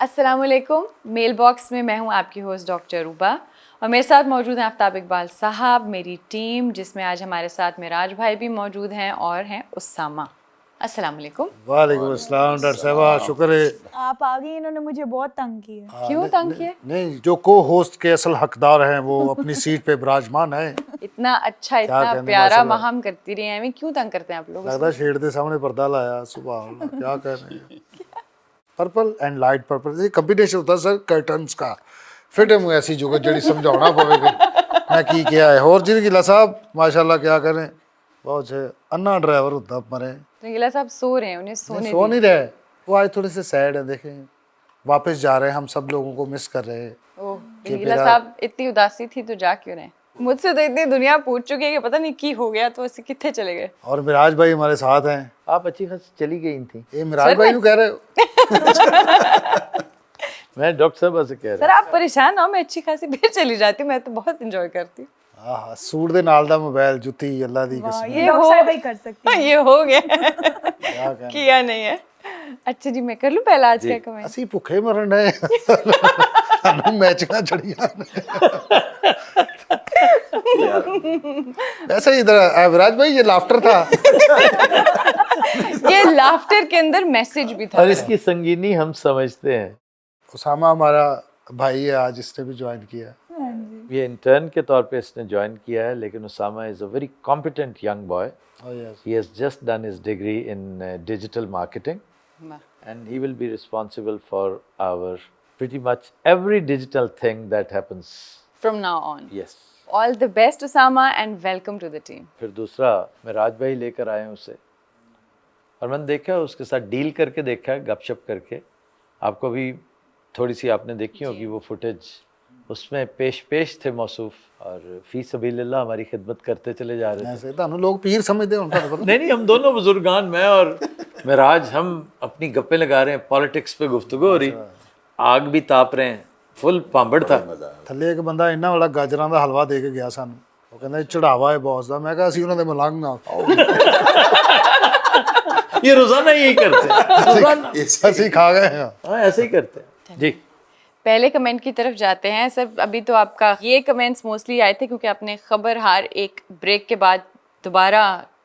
अस्सलाम वालेकुम। Mail box में मैं हूं आपकी होस्ट डॉक्टर रूबा और मेरे साथ मौजूद हैं आफ्ताब इकबाल साहब, मेरी टीम, जिसमें आज हमारे साथ मिराज भाई भी मौजूद हैं और हैं उस्सामा। अस्सलाम वालेकुम। वालेकुम अस्सलाम डॉक्टर साहब, शुक्र है आप आ गई। इन्होंने मुझे बहुत तंग किया। क्यों तंग किए? नहीं, जो को होस्ट के असल हकदार हैं वो अपनी सीट पे विराजमान है। इतना अच्छा, इतना कहने, प्यारा माशाल्लाह। महम करती रही हैं, क्यों तंग करते हैं आप लोग? लगता है शेड के सामने पर्दा लाया, सुबह अल्लाह, क्या कह रहे हैं। पर्पल एंड लाइट पर्पल ये कॉम्बिनेशन होता सर कर्टन्स का। फिर हम ऐसी जुगत जड़ी समझाना पवेगी मैं की क्या है। और जी गिला साहब माशाल्लाह क्या करें, बहुत है अन्ना ड्राइवर होता मरे। रंगीला साहब सो रहे हैं, उन्हें सोने सो नहीं रहे, वो आज थोड़े से सैड है, देखें वापस जा रहे हैं, हम सब लोगों को मिस कर रहे हैं। ओह, रंगीला साहब इतनी उदासी थी तो जा क्यों रहे? मुझसे तो इतनी दुनिया पूछ चुकी है कि पता नहीं की हो गया, तो ऐसे कितने चले गए। और मिराज भाई हमारे साथ हैं। आप अच्छी खासी चली गई थी। ये मिराज भाई को कह रहे हो? मैं डॉक्टर साहब से कह सर आप परेशान ना हो, मैं अच्छी खासी फिर चली जाती हूँ, मैं तो बहुत इंजॉय करती हूँ। आहा, सूट दे नाल दा मोबाइल जुत्ती अल्लाह दी कसम। ये डॉक्टर साहब ही कर सकती हैं। ये हो गया क्या कहना। किया नहीं है। अच्छा जी, मैं कर लूँ पहला आज का कमेंट? ਅਸੀਂ ਭੁੱਖੇ ਮਰਨ ਡਏ ਸਾਨੂੰ ਮੈਚਾਂ ਚੜੀਆਂ वैसे ही इधर विराज भाई ये लाफ्टर था। ये लाफ्टर के अंदर मैसेज भी था। और इसकी संगीनी हम समझते हैं। उसामा हमारा भाई है, आज इसने भी ज्वाइन किया। ये इंटर्न के तौर पे इसने ज्वाइन किया है, लेकिन Usama is a very competent young boy. He has just done his degree in digital marketing and he will be responsible for our pretty much every digital thing that happens. From now on. Yes. All the best Usama and welcome to the team. फिर दूसरा मैं राज भाई लेकर आए हैं उसे, और मैंने देखा उसके साथ डील करके देखा है, गपशप करके। आपको भी थोड़ी सी आपने देखी होगी वो फुटेज, उसमें पेश थे मौसूफ, और फी सबीलिल्लाह हमारी खिदमत करते चले जा रहे थे। ऐसे ਤੁਹਾਨੂੰ लोग पीर समझते हैं पता नहीं हम दोनों बुजुर्गान, मैं और मिराज, हम अपनी गप्पे लगा रहे हैं, पॉलिटिक्स पे गुफ्तगू हो रही, आग भी ताप रहे हैं, फुल पांबड़ था। ਥੱਲੇ ਇੱਕ ਬੰਦਾ ਇੰਨਾ ਬੜਾ ਗਾਜਰਾਂ ਦਾ ਹਲਵਾ ਦੇ ਕੇ ਗਿਆ ਸਾਨੂੰ, ਉਹ ਕਹਿੰਦਾ ਚੜਾਵਾ ਹੈ ਬੌਸ ਦਾ। ਮੈਂ ਕਿਹਾ ਅਸੀਂ ਉਹਨਾਂ ਦੇ ਮਲੰਗ ਆ, ये रोजाना यही करते हैं, रोजाना ਅਸੀਂ खा गए हैं। हाँ ऐसे ही करते हैं जी। पहले कमेंट की तरफ जाते हैं। सर अभी तो आपका ये कमेंट्स मोस्टली आए थे क्योंकि आपने खबर हार एक ब्रेक के बाद दोबारा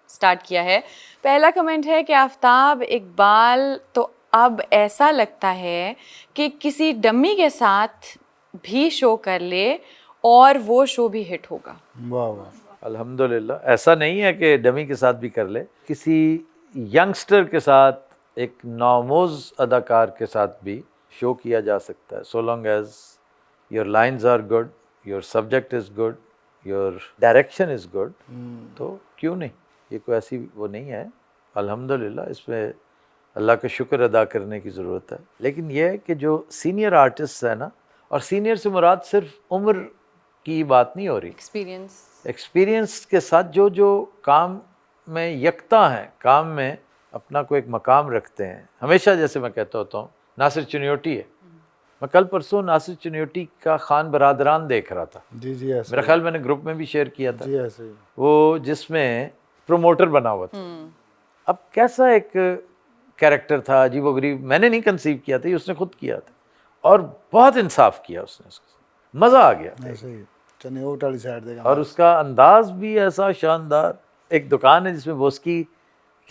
स्टार्ट किया है। पहला कमेंट है कि आफ्ताब इकबाल तो अब ऐसा लगता है कि किसी डमी के साथ भी शो कर ले और वो शो भी हिट होगा। वाह वाह, अल्हम्दुलिल्लाह, ऐसा नहीं है कि डमी के साथ भी कर ले, किसी यंगस्टर के साथ, एक नामोज अदाकार के साथ भी शो किया जा सकता है, so long as your lines are good, your subject is good, your direction is good, तो क्यों नहीं। ये कोई ऐसी वो नहीं है, अल्हम्दुलिल्लाह, इसमें अल्लाह का शुक्र अदा करने की ज़रूरत है। लेकिन यह है कि जो सीनियर आर्टिस्ट है ना, और सीनियर से मुराद सिर्फ उम्र की बात नहीं हो रही, एक्सपीरियंस के साथ जो जो काम में यकता हैं, काम में अपना कोई एक मकाम रखते हैं। हमेशा जैसे मैं कहता होता हूँ, नासिर चुनियोटी है, मैं कल परसों नासिर चुनियोटी का खान बरादरान देख रहा था। जी जी ऐसे, मेरा ख्याल मैंने ग्रुप में भी शेयर किया था, जी ऐसे ही। वो जिसमें प्रोमोटर बना हुआ था। अब कैसा एक कैरेक्टर था, अजीबोगरीब, मैंने नहीं कंसीव किया था, ये उसने खुद किया था, और बहुत इंसाफ किया उसने, उसको मज़ा आ गया। ऐसे ही चनियोट वाली साइड देगा। और उसका अंदाज भी ऐसा शानदार। एक दुकान है जिसमें बोस्की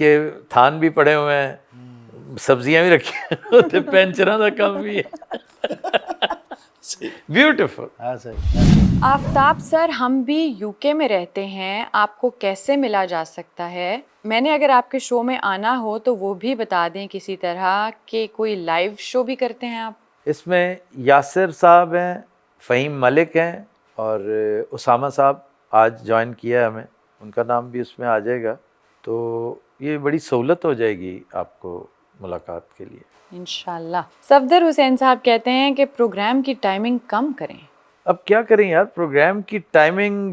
के थान भी पड़े हुए हैं, सब्जियां भी रखी होते, पेंचरा का कम भी है। ब्यूटीफुल। ऐसे ही। आफ्ताब सर, हम भी यूके में रहते हैं, आपको कैसे मिला जा सकता है? मैंने अगर आपके शो में आना हो तो वो भी बता दें किसी तरह के, कोई लाइव शो भी करते हैं आप? इसमें यासिर साहब हैं, फ़हीम मलिक हैं, और उसामा साहब आज ज्वाइन किया है हमें, उनका नाम भी उसमें आ जाएगा, तो ये बड़ी सहूलत हो जाएगी आपको मुलाकात के लिए इंशाल्लाह। सफदर हुसैन साहब कहते हैं कि प्रोग्राम की टाइमिंग कम करें। अब क्या करें यार, प्रोग्राम की टाइमिंग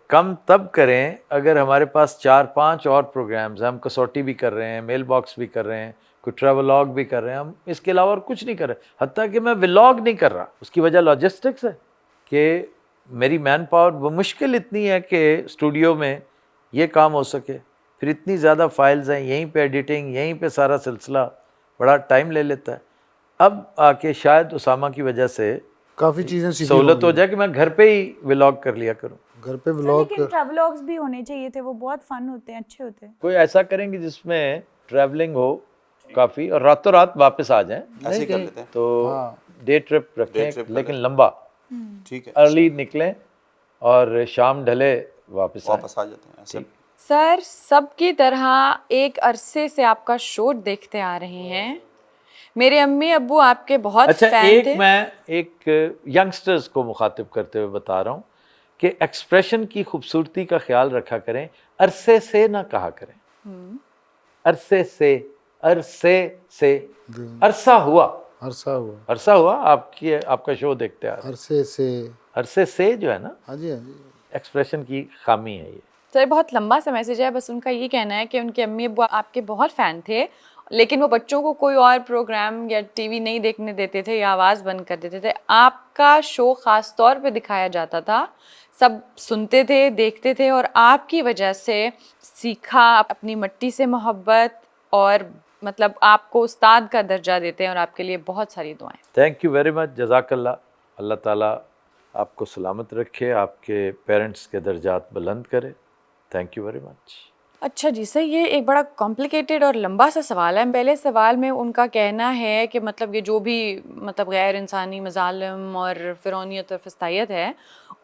कम तब करें अगर हमारे पास 4-5 और प्रोग्राम्स हैं। हम कसौटी भी कर रहे हैं, मेल बॉक्स भी कर रहे हैं, कोई ट्रैवलॉग भी कर रहे हैं, हम इसके अलावा और कुछ नहीं कर रहे। हत्ता कि मैं व्लॉग नहीं कर रहा, उसकी वजह लॉजिस्टिक्स है कि मेरी मैन पावर वो मुश्किल इतनी है कि स्टूडियो में ये काम हो सके, फिर इतनी ज़्यादा फाइल्स हैं, यहीं पे एडिटिंग, यहीं पे सारा सिलसिला बड़ा टाइम ले लेता है। اب آ کے شاید اسامہ کی وجہ سے کافی چیزیں سیکھی سہولت ہو جائے کہ میں گھر پہ ہی ولاگ کر لیا کروں. گھر پہ ولاگ لیکن ٹریولاگز بھی ہونے چاہیے تھے, وہ بہت فن ہوتے ہیں, اچھے ہوتے ہیں. کوئی ایسا کریں گے جس میں ٹریولنگ ہو کافی اور راتوں رات واپس آ جائیں, ایسے ہی کر لیتے ہیں. تو ڈے ٹرپ رکھیں لیکن لمبا, ٹھیک ہے, ارلی نکلیں اور شام ڈھلے واپس آئیں. واپس آ جاتے ہیں ایسے. سر سب کی طرح ایک عرصے سے آپ کا شو دیکھتے آ رہے ہیں. میرے امی ابو آپ کے بہت اچھا فین تھے. میں ایک ینگسٹرز کو مخاطب کرتے ہوئے بتا رہا ہوں کہ ایکسپریشن کی خوبصورتی کا خیال رکھا کریں, عرصے سے نہ کہا کریں. عرصے سے, عرصے سے, عرصہ ہوا, عرصہ ہوا آپ کا شو دیکھتے آ رہے ہیں. عرصے سے, عرصے سے جو ہے نا, ہاں جی ہاں جی, ایکسپریشن کی خامی ہے یہ. سر بہت لمبا سا میسج ہے, بس ان کا یہ کہنا ہے کہ ان کے امی ابو آپ کے بہت فین تھے, لیکن وہ بچوں کو کوئی اور پروگرام یا ٹی وی نہیں دیکھنے دیتے تھے یا آواز بند کر دیتے تھے. آپ کا شو خاص طور پہ دکھایا جاتا تھا, سب سنتے تھے, دیکھتے تھے, اور آپ کی وجہ سے سیکھا, اپنی مٹی سے محبت, اور مطلب آپ کو استاد کا درجہ دیتے ہیں, اور آپ کے لیے بہت ساری دعائیں. تھینک یو ویری مچ, جزاک اللہ. اللہ تعالیٰ آپ کو سلامت رکھے, آپ کے پیرنٹس کے درجات بلند کرے. Thank you very much. اچھا جی سر, یہ ایک بڑا کمپلیکیٹڈ اور لمبا سا سوال ہے. پہلے سوال میں ان کا کہنا ہے کہ مطلب یہ جو بھی مطلب غیر انسانی مظالم اور فرعونیت اور فسطائیت ہے,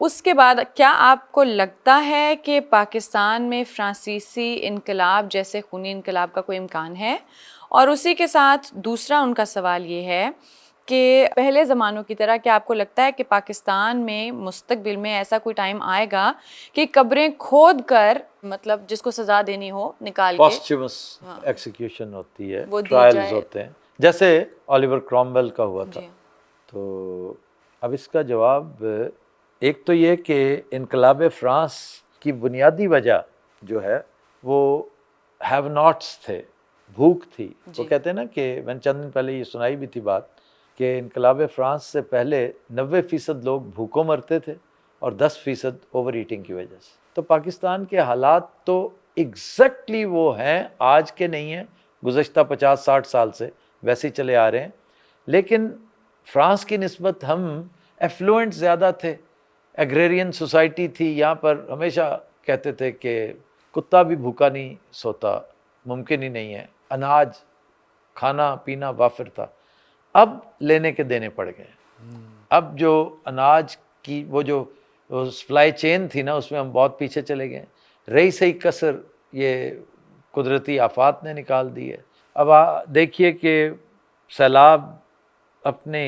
اس کے بعد کیا آپ کو لگتا ہے کہ پاکستان میں فرانسیسی انقلاب جیسے خونی انقلاب کا کوئی امکان ہے؟ اور اسی کے ساتھ دوسرا ان کا سوال یہ ہے کہ پہلے زمانوں کی طرح کیا آپ کو لگتا ہے کہ پاکستان میں مستقبل میں ایسا کوئی ٹائم آئے گا کہ قبریں کھود کر مطلب جس کو سزا دینی ہو نکال کے پاسچمس ایکسیکیوشن ہوتی ہے, وہ دی ٹرائلز جائے؟ ہوتے ہیں جیسے اولیور کرومویل کا ہوا تھا. جی. تو اب اس کا جواب ایک تو یہ کہ انقلاب فرانس کی بنیادی وجہ جو ہے وہ ہیو ناٹس تھے, بھوک تھی. وہ کہتے ہیں نا کہ میں نے چند دن پہلے یہ سنائی بھی تھی بات کہ انقلاب فرانس سے پہلے 90% لوگ بھوکوں مرتے تھے اور 10% اوور ایٹنگ کی وجہ سے. تو پاکستان کے حالات تو ایگزیکٹلی وہ ہیں, آج کے نہیں ہیں, گزشتہ 50-60 سال سے ویسے ہی چلے آ رہے ہیں. لیکن فرانس کی نسبت ہم ایفلوئنٹ زیادہ تھے, ایگریرین سوسائٹی تھی. یہاں پر ہمیشہ کہتے تھے کہ کتا بھی بھوکا نہیں سوتا, ممکن ہی نہیں ہے. اناج کھانا پینا وافر تھا. اب لینے کے دینے پڑ گئے. اب جو اناج کی وہ جو سپلائی چین تھی نا, اس میں ہم بہت پیچھے چلے گئے. رہی صحیح کسر یہ قدرتی آفات نے نکال دی ہے. اب دیکھیے کہ سیلاب اپنے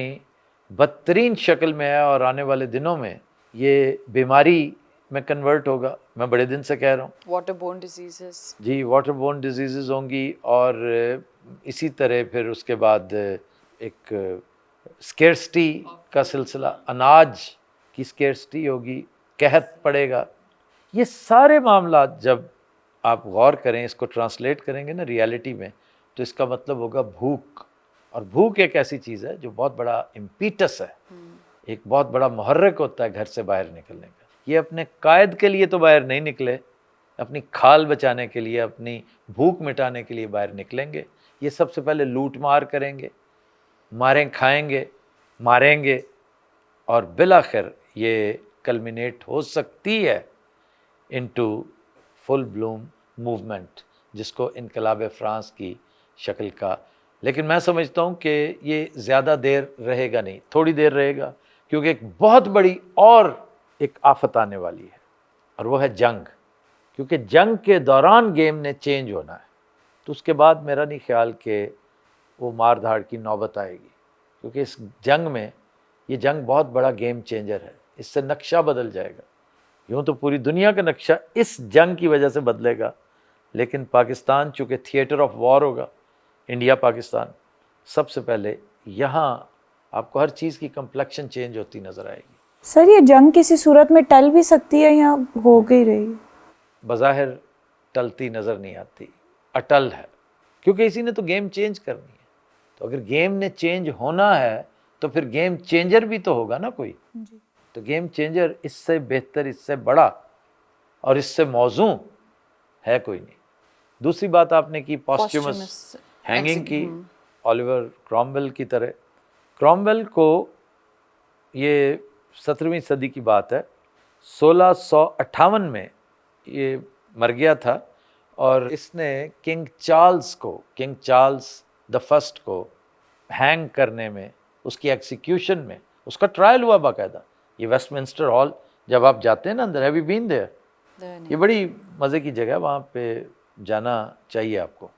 بدترین شکل میں ہے اور آنے والے دنوں میں یہ بیماری میں کنورٹ ہوگا. میں بڑے دن سے کہہ رہا ہوں واٹر بورن ڈیزیزز. جی, واٹر بورن ڈیزیزز ہوں گی, اور اسی طرح پھر اس کے بعد ایک اسکیرسٹی کا سلسلہ, اناج کی اسکیرسٹی ہوگی, قحط پڑے گا. یہ سارے معاملات جب آپ غور کریں, اس کو ٹرانسلیٹ کریں گے نا ریالٹی میں, تو اس کا مطلب ہوگا بھوک. اور بھوک ایک ایسی چیز ہے جو بہت بڑا امپیٹس ہے, ایک بہت بڑا محرک ہوتا ہے گھر سے باہر نکلنے کا. یہ اپنے قائد کے لیے تو باہر نہیں نکلے, اپنی کھال بچانے کے لیے, اپنی بھوک مٹانے کے لیے باہر نکلیں گے. یہ سب سے پہلے لوٹ مار کریں گے, ماریں کھائیں گے, ماریں گے, اور بالآخر یہ کلمینیٹ ہو سکتی ہے انٹو فل بلوم موومنٹ جس کو انقلاب فرانس کی شکل کا. لیکن میں سمجھتا ہوں کہ یہ زیادہ دیر رہے گا نہیں, تھوڑی دیر رہے گا, کیونکہ ایک بہت بڑی اور ایک آفت آنے والی ہے, اور وہ ہے جنگ. کیونکہ جنگ کے دوران گیم نے چینج ہونا ہے. تو اس کے بعد میرا نہیں خیال کہ وہ مار دھاڑ کی نوبت آئے گی, کیونکہ اس جنگ میں یہ جنگ بہت بڑا گیم چینجر ہے. اس سے نقشہ بدل جائے گا. یوں تو پوری دنیا کا نقشہ اس جنگ کی وجہ سے بدلے گا, لیکن پاکستان چونکہ تھیٹر آف وار ہوگا, انڈیا پاکستان, سب سے پہلے یہاں آپ کو ہر چیز کی کمپلیکشن چینج ہوتی نظر آئے گی. سر یہ جنگ کسی صورت میں ٹل بھی سکتی ہے یا ہو گئی رہی؟ بظاہر ٹلتی نظر نہیں آتی, اٹل ہے, کیونکہ اسی نے تو گیم چینج کرنی ہے. تو اگر گیم نے چینج ہونا ہے تو پھر گیم چینجر بھی تو ہوگا نا کوئی. تو گیم چینجر اس سے بہتر, اس سے بڑا اور اس سے موزوں ہے کوئی نہیں. دوسری بات آپ نے کی پاسچمس ہینگنگ کی, اولیور کرومویل کی طرح. کرامویل کو یہ 17ویں صدی کی بات ہے، 1658 میں یہ مر گیا تھا، اور اس نے کنگ چارلز دا فرسٹ کو ہینگ کرنے میں، اس کی ایکسیکیوشن میں، اس کا ٹرائل ہوا باقاعدہ. یہ ویسٹ منسٹر ہال جب آپ جاتے ہیں نا اندر، ہیو یو بین دیئر؟ یہ بڑی مزے کی جگہ ہے، وہاں پہ جانا چاہیے آپ کو،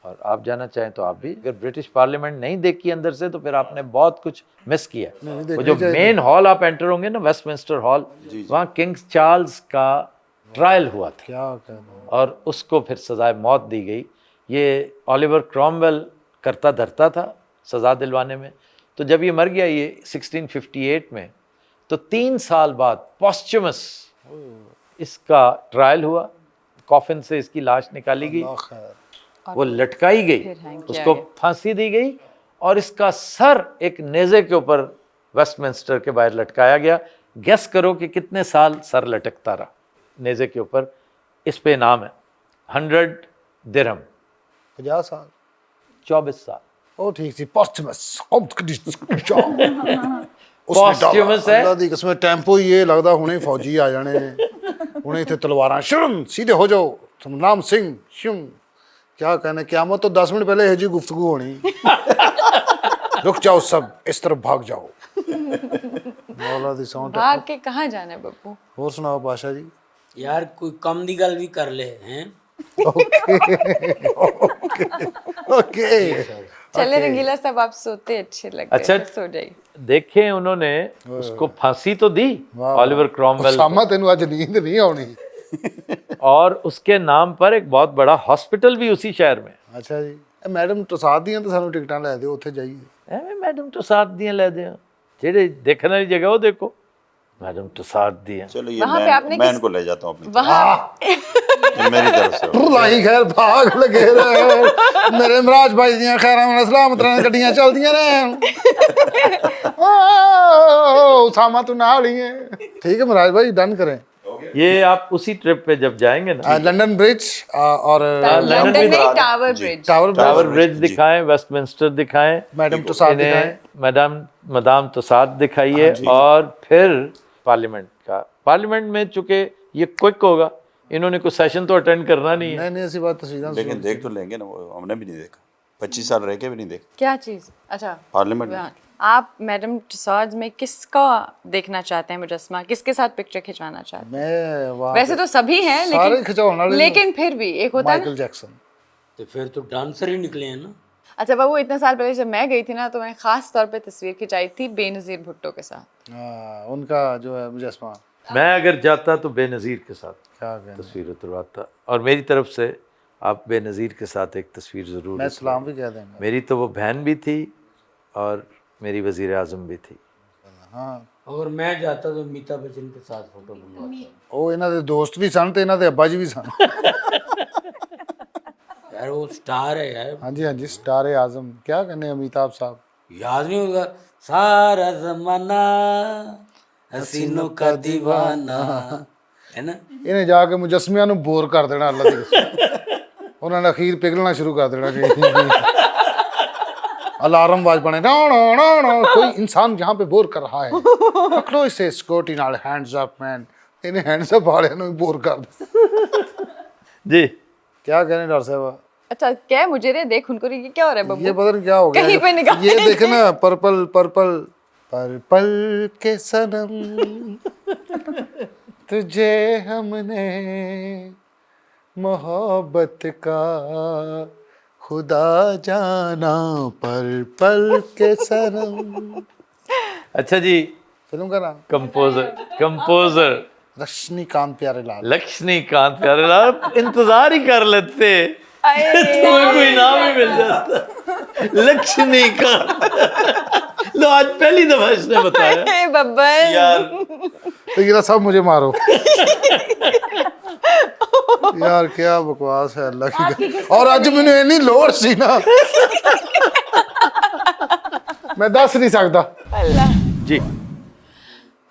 اور آپ جانا چاہیں تو آپ بھی. اگر برٹش پارلیمنٹ نہیں دیکھی اندر سے تو پھر آپ نے بہت کچھ مس کیا. وہ جو مین ہال آپ انٹر ہوں گے نا، ویسٹ منسٹر ہال، وہاں کنگ چارلز کا ٹرائل ہوا تھا، کیا کہنا. اور اس کو پھر سزائے موت دی گئی. یہ اولیور کرامویل کرتا دھرتا تھا سزا دلوانے میں. تو جب یہ مر گیا یہ 1658 میں، تو 3 سال بعد پوسچمس اس کا ٹرائل ہوا، کافن سے اس کی لاش نکالی گئی، وہ لٹکائی گئی، اس کو پھانسی دی گئی، اور اس کا سر ایک نیزے کے اوپر ویسٹ منسٹر کے باہر لٹکایا گیا. گیس کرو کہ کتنے سال سر لٹکتا رہا نیزے کے اوپر. اس پہ انعام ہے 100 درہم. 50 سال 24 سال ਉਹ ਠੀਕ ਸੀ ਪੋਸਟਮਸ Posthumous ਹੈ। ਅੱਲਾ ਦੀ ਕਸਮ ਟੈਂਪੋ ਹੀ ਇਹ ਲੱਗਦਾ ਹੁਣੇ ਫੌਜੀ ਆ ਜਾਣੇ ਨੇ, ਹੁਣੇ ਇੱਥੇ ਤਲਵਾਰਾਂ ਸ਼ੁਰੂ सीधे हो जाओ सतनाम सिंह शुम. क्या कहने, क़यामत तो 10 मिनट पहले है जी गुफ्तगू होनी. रुक जाओ सब, इस तरफ भाग जाओ. मौला दी सौं. भाग के कहाँ जाना है बब्बू? ਹੋਰ ਸੁਣਾਓ ਪਾਸ਼ਾ ਜੀ. यार कोई कम दी गल भी कर ले हैं. ओके चले रंगीला साहब, आप सोते अच्छे लग रहे अच्छा। हैं, सो जाइए. دیکھیں انہوں نے اس کو پھانسی تو دی اولیور کرامویل، ਸਾਮਾ ਤੈਨੂੰ ਅੱਜ ਨੀਂਦ ਨਹੀਂ ਆਉਣੀ. اور اس کے نام پر ایک بہت بڑا ہاسپٹل بھی اسی شہر میں. ਅੱਛਾ ਜੀ. ਇਹ ਮੈਡਮ ਟਸਾਦ ਦੀਆਂ ਤਾਂ ਸਾਨੂੰ ਟਿਕਟਾਂ ਲੈ ਦਿਓ, ਉੱਥੇ ਜਾਈਏ. ਐਵੇਂ ਮੈਡਮ ਟਸਾਦ ਦੀਆਂ ਲੈ ਦਿਆਂ, ਜਿਹੜੇ ਦੇਖਣ ਵਾਲੀ ਜਗ੍ਹਾ ਉਹ ਦੇਖੋ. ਮੈਡਮ ਟਸਾਦ ਦੀਆਂ चलो ये वहाँ पे आपने मैं इनको ले जाता हूँ अपनी वहाँ ये मेरी तरफ से ਲਾਈ ਖੈਰ ਭਾਗ ਲਗੇ ਰਹੇ ਮੇਰੇ ਮਹਾਰਾਜ ਭਾਈ ਦੀਆਂ ਖੈਰਾਂ ਨਾਲ ਸਲਾਮਤ ਰਹਿਣ, ਗੱਡੀਆਂ ਚੱਲਦੀਆਂ ਰਹਿਣ. ਓ ਉਸਾਮਾ ਤੂੰ ਨਾਲ ਹੀ ਹੈ. ਠੀਕ ਹੈ ਮਹਾਰਾਜ ਭਾਈ, ਡਨ ਕरें. یہ آپ اسی ٹرپ پہ جب جائیں گے نا، لندن برج اور لندن میں ٹاور برج، ٹاور ٹاور برج دکھائیں، ویسٹ منسٹر دکھائیں، میڈم ٹساد دکھائیں. مدام تساد دکھائیے، اور پھر پارلیمنٹ میں چونکہ یہ کوئک ہوگا، انہوں نے کوئی سیشن تو اٹینڈ کرنا نہیں ہے. نہیں نہیں ایسی بات تصویریں لیکن دیکھ تو لیں گے نا، وہ ہم نے بھی نہیں دیکھا، 25 سال رہ کے بھی نہیں دیکھا کیا چیز؟ اچھا پارلیمنٹ میں. آپ میڈم ٹساڈز میں کس کا دیکھنا چاہتے ہیں مجسمہ؟ کس کے ساتھ پکچر کھنچوانا چاہتے ہیں؟ میں وہاں ویسے تو سبھی ہیں سارے کھچاؤن والے، لیکن پھر بھی ایک ہوتا ہے نا. Michael Jackson. تو پھر تو ڈانسر ہی نکلے ہیں نا. اچھا بابو، اتنے سال پہلے جب میں گئی تھی نا، تو میں نے خاص طور پہ تصویر کھنچائی تھی بے نظیر بھٹو کے ساتھ. ان کا جو ہے مجسمہ میں اگر جاتا تو بے نظیر کے ساتھ کیا کہنا. تصویر اترواتا، اور میری طرف سے آپ بے نظیر کے ساتھ ایک تصویر ضرور. میں سلام بھی کہہ دیں گا. میری تو وہ بہن بھی تھی اور میری وزیر اعظم بھی تھی. ہاں اگر میں جاتا تو امیتابھ بچن کے ساتھ فوٹو بنواتا. ਉਹ ਇਹਨਾਂ ਦੇ ਦੋਸਤ ਵੀ ਸਨ ਤੇ ਇਹਨਾਂ ਦੇ ਅੱਬਾ ਜੀ ਵੀ ਸਨ. یار وہ سٹار ہے یار, ہاں جی ہاں جی, سٹار اعظم. کیا کہنے امیتابھ صاحب, یاد نہیں ہوگا سارا زمانہ حسینوں کا دیوانہ ہے نا. ਇਹਨੇ ਜਾ ਕੇ ਮੁਜੱਸਮਿਆਂ ਨੂੰ ਬੋਰ ਕਰ ਦੇਣਾ ਅੱਲਾ ਦੀ ਕਸਮ. ਉਹਨਾਂ ਨੇ ਅਖੀਰ ਪਿਘਲਣਾ ਸ਼ੁਰੂ ਕਰ ਦੇਣਾ ਕਿ ਅਲਾਰਮ ਆਵਾਜ਼ ਬਣੇ ਨਾ ਨਾ ਨਾ ਕੋਈ ਇਨਸਾਨ ਜਹਾਂ ਪੇ ਬੋਰ ਕਰ ਰਹਾ ਹੈ ਪਕੜੋ ਇਸੇ ਸਿਕਿਉਰਿਟੀ ਨਾਲ ਹੈਂਡਸ ਅਪ ਮੈਨ. ਇਹਨੇ ਹੈਂਡਸ ਅਪ ਵਾਲਿਆਂ ਨੂੰ ਬੋਰ ਕਰ ਦਿੱਤਾ. جی کیا کہنے ڈاکٹر صاحب, اچھا کیا مجھے رے دیکھ ان کو یہ کیا ہو رہا ہے ببو؟ یہ پتہ نہیں کیا ہو گیا. کہیں پہ نگاہ یہ دیکھنا پرپل پرپل پرپل کے صنم تجھے ہم نے محبت کا خدا جانا پرپل کے صنم. اچھا جی, فلم کا نام کمپوزر رشنی کانت پیارے لال. لکشمی کانت پیارے لال. انتظار ہی کر لیتے تمہیں کوئی نام ہی مل جاتا. لکشمی کانت, لو آج پہلی دفعہ اس نے بتایا ببن یار. یہ سب مجھے مارو یار, کیا بکواس ہے اللہ کی. اور اج مینوں اینی لوڑ سی نا میں دس نہیں سکتا. جی.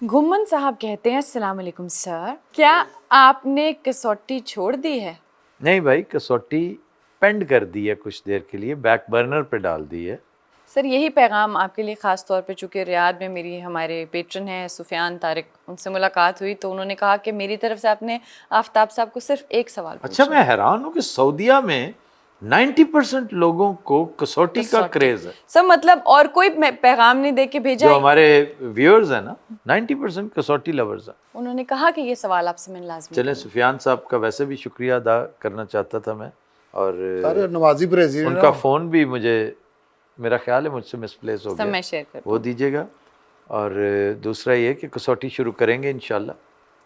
گھمن صاحب کہتے ہیں السلام علیکم سر, کیا آپ نے کسوٹی چھوڑ دی ہے؟ نہیں بھائی, کسوٹی پینڈ کر دی ہے کچھ دیر کے لیے, بیک برنر پہ ڈال دی ہے. سر یہی پیغام آپ کے لیے خاص طور پہ، چونکہ ریاض میں میری ہمارے پیٹرن ہیں سفیان طارق، ان سے ملاقات ہوئی تو انہوں نے کہا کہ میری طرف سے آپ نے آفتاب صاحب کو صرف ایک سوال اچھا میں حیران ہوں کہ سعودیہ میں 90% لوگوں کو کسوٹی کا کریز ہے. سر مطلب اور کوئی پیغام نہیں دے کے بھیجا. جو ہمارے ویورز ہیں نا 90% کسوٹی لورز ہیں. انہوں نے کہا کہ یہ سوال آپ سے میں لازمی. چلیں سفیان صاحب کا ویسے بھی شکریہ ادا کرنا چاہتا تھا میں، اور نوازی پریزی ان کا فون بھی مجھے میرا خیال ہے مجھ سے مس پلیس ہو سب میں گیا، شیئر کرتا وہ دیجیے گا. اور دوسرا یہ کہ کسوٹی شروع کریں گے انشاءاللہ،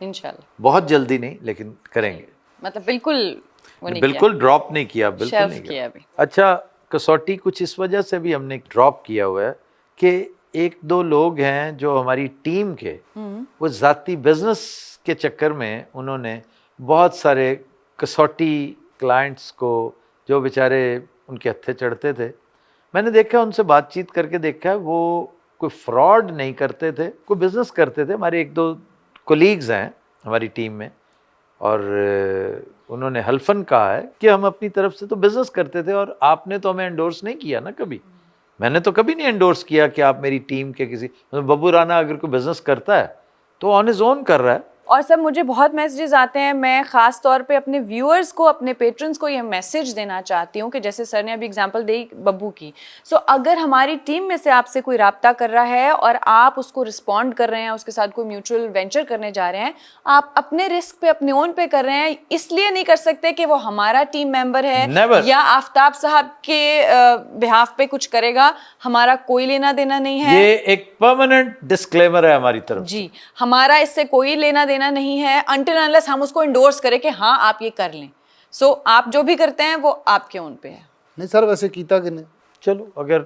انشاءاللہ بہت جلدی نہیں لیکن کریں گے. مطلب بالکل بالکل ڈراپ نہیں کیا، بالکل نہیں کیا. اچھا کسوٹی کچھ اس وجہ سے بھی ہم نے ڈراپ کیا ہوا ہے کہ ایک دو لوگ ہیں جو ہماری ٹیم کے، وہ ذاتی بزنس کے چکر میں انہوں نے بہت سارے کسوٹی کلائنٹس کو جو بیچارے ان کے ہتھے چڑھتے تھے، میں نے دیکھا ان سے بات چیت کر کے دیکھا وہ کوئی فراڈ نہیں کرتے تھے، کوئی بزنس کرتے تھے. ہمارے ایک دو کولیگز ہیں ہماری ٹیم میں، اور انہوں نے حلفاً کہا ہے کہ ہم اپنی طرف سے تو بزنس کرتے تھے اور آپ نے تو ہمیں انڈورس نہیں کیا نا کبھی. میں نے تو کبھی نہیں انڈورس کیا کہ آپ میری ٹیم کے کسی، ببو رانا اگر کوئی بزنس کرتا ہے تو آن ہز اون کر رہا ہے. اور سر مجھے بہت میسیجز آتے ہیں، میں خاص طور پہ اپنے ویورز کو، اپنے پیٹرنز کو یہ میسیج دینا چاہتی ہوں کہ جیسے سر نے ابھی اگزامپل دی ببو کی، سو اگر ہماری ٹیم میں سے آپ سے کوئی رابطہ کر رہا ہے اور آپ اس کو رسپونڈ کر رہے ہیں، اس کے ساتھ کوئی میوچل وینچر کرنے جا رہے ہیں، آپ اپنے رسک پہ اپنے اون پہ کر رہے ہیں. اس لیے نہیں کر سکتے کہ وہ ہمارا ٹیم ممبر ہے یا آفتاب صاحب کے بہاف پہ کچھ کرے گا، ہمارا کوئی لینا دینا نہیں ہے. یہ ایک پرماننٹ ڈسکلیمر ہے ہماری طرف. جی ہمارا اس سے کوئی لینا دینا نہیں ہے انٹل انلیس ہم اس کو انڈورس کریں کہ ہاں آپ یہ کر لیں. سو آپ جو بھی کرتے ہیں وہ آپ کے اون پہ ہے. نہیں سر ویسے کیتا کہ نہیں؟ چلو اگر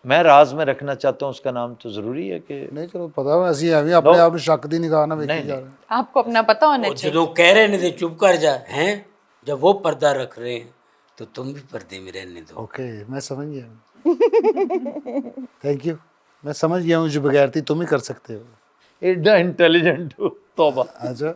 میں راز میں رکھنا چاہتا ہوں اس کا نام تو ضروری ہے کہ نہیں چلو پتا ہے اسی ایویں اپنے آپ شک دی نگاہ نہ ویکھی جا رہے ہیں. آپ کو اپنا پتہ ہونا چاہیے. جدوں کہہ رہے نہیں تھے چپ کر جا ہیں، جب وہ پردہ رکھ رہے ہیں تو تم بھی پردے میں رہنے دو. اوکے میں سمجھ گیا، تھینک یو. میں سمجھ گیا ہوں جو بغیرتی تم ہی کر سکتے ہو. ایڈا انٹیلیجنٹ ہو، توبہ. اچھا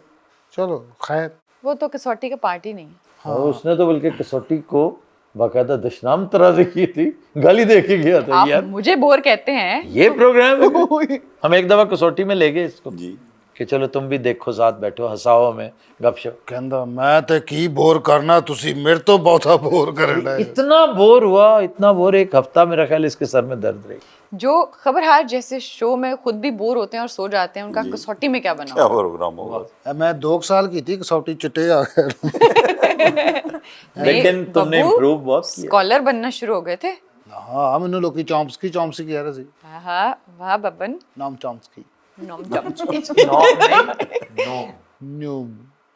چلو خیر. وہ تو کسوٹی کا پارٹی نہیں ہے. اس نے تو بلکہ کسوٹی کو باقاعدہ دشنام ترازی کی تھی، گالی دے کے گیا تھا. آپ یار مجھے بور کہتے ہیں. یہ پروگرام ہے. ہم ایک دفعہ کسوٹی میں لے گئے اس کو جی کہ چلو تم بھی دیکھو، ساتھ بیٹھو، ہنساؤ میں گپ شپ. کہندا میں تے کی بور کرنا، تسی میرے تو بہتا بور کرن ڈے. اتنا بور ہوا، اتنا بور، ایک ہفتہ میرا خیال اس کے سر میں درد رہی. جو خبرہار جیسے شو میں خود بھی بور ہوتے ہیں اور سو جاتے ہیں، ان کا کسوٹی میں کیا بنا کیا پروگرام ہوگا. میں 2 سال کی تھی کسوٹی چٹے آ گئے. لیکن تم نے امپروو بہت کیا. اسکالر بننا شروع ہو گئے تھے. ہاں مینوں لوکی چومسکی کہہ رہے سی. ہاں واہ ببن. نام چومسکی. نوم چمسکی. نیوم.